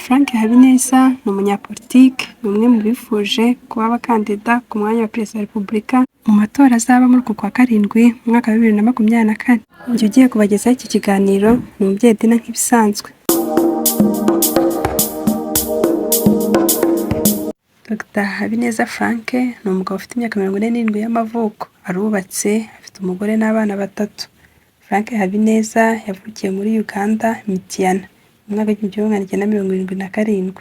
Frank Habineza ni umunyapolitiki, ni umwe mu bifuje kuba abakandida ku mwanya wa Perezida wa Repubulika mu matora azaba muri uku kwa karindwi mu mwaka wa 2024. Njye ugiye kubagezaho iki kiganiro ni umubyeyi Dina nk'ibisanzwe. Dr Habineza Frank ni umugabo ufite imyaka 47 y'amavuko, arubatse, afite umugore n'abana 3. Frank Habineza yavukiye muri Uganda, Mityana, mu mwaka w'1977.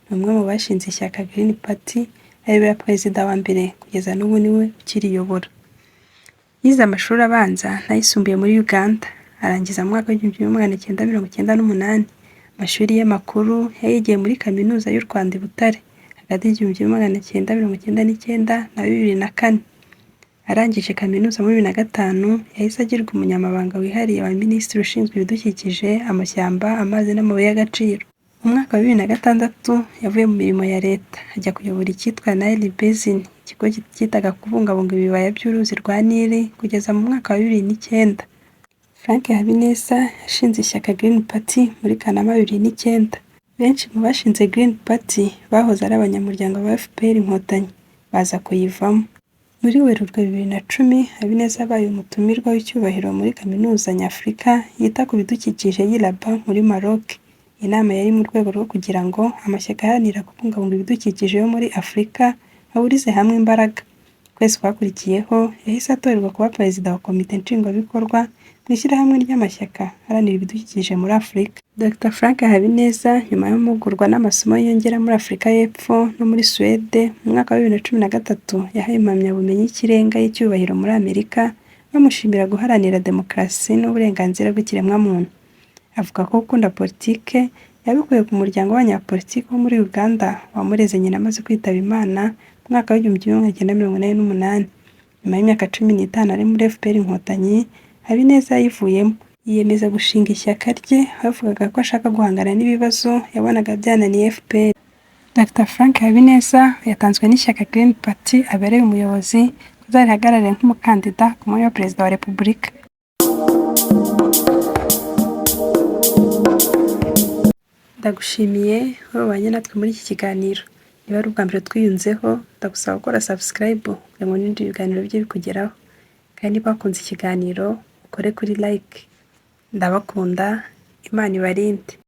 Ni umwe mu bashinze ishyaka Green Party, ayobora perezida wa mbere kugeza n'ubu niwe ukiriyobora. Yize amashuri abanza n'ayisumbuye muri Uganda, arangiza mu mwaka w'1998. Amashuri ye makuru yayigiye muri Kaminuza y'u Rwanda i Butare hagati y'1999 na 2004. Arangije kaminuza muri 2005, yahise agirwa umunyamabanga wihariye wa Minisitiri ushinzwe ibidukikije, amashyamba, amazi n'amabuye y'agaciro. Mu mwaka wa 2006 yavuye mu mirimo ya leta ajya kuyobora icyitwa Nile Basin, ikigo cyitaga kubungabunga ibibaya by'uruzi rwa Nile kugeza mu mwaka wa 2009. Frank Habineza yashinze ishyaka Green Party muri Kanama 2009. Benshi mu bashinze Green Party bahoze ari abanyamuryango ba FPR Inkotanyi, baza kuyivamo. Muri Werurwe 2010, Habineza abaye umutumirwa w'icyubahiro muri Kaminuza Nyafurika yita ku bidukikije y'i Rabat muri Maroc. Inama yari mu rwego rwo kugira ngo amashyaka aharanira kubungabunga ibidukikije yo muri Afurika ahurize hamwe imbaraga. Ukwezi kwakurikiyeho yahise atorerwa kuba perezida wa komite nshingwabikorwa mu ishyirahamwe ry'amashyaka aharanira ibidukikije muri Afurika. Dr Frank Habineza nyuma y'amahugurwa n'amasomo yongera muri Afurika y'Epfo no muri Suwede mu mwaka wa 2013, yahaye impamyabumenyi y'ikirenga y'icyubahiro muri Amerika, bamushimira guharanira demokarasi n'uburenganzira bw'ikiremwamuntu. Avuga ko gukunda politike yabikuye ku muryango w'abanyapolitiki wo muri Uganda wamureze nyina amaze kwitaba Imana mu mwaka wa 1988. Nyuma y'imyaka 15 ari muri FPR Inkotanyi, Habineza yivuyemo, yiyemeza gushinga ishyaka rye. Bavugaga ko ashaka guhangana n'ibibazo yabonaga byananiye FPR. Dr Frank Habineza yatanzwe n'ishyaka Green Party abereye umuyobozi kuzarihagararira nk'umukandida ku mwanya wa Perezida wa Repubulika. Ndagushimiye wabanye natwe muri iki kiganiro. Niba ari ubwa mbere twiyunzeho, ndagusaba gukora subscribe kugira ngo n'ibindi biganiro bye bikugeraho. Kandi niba wakunze ikiganiro ukore kuri like. Ndabakunda, Imana ibarinde.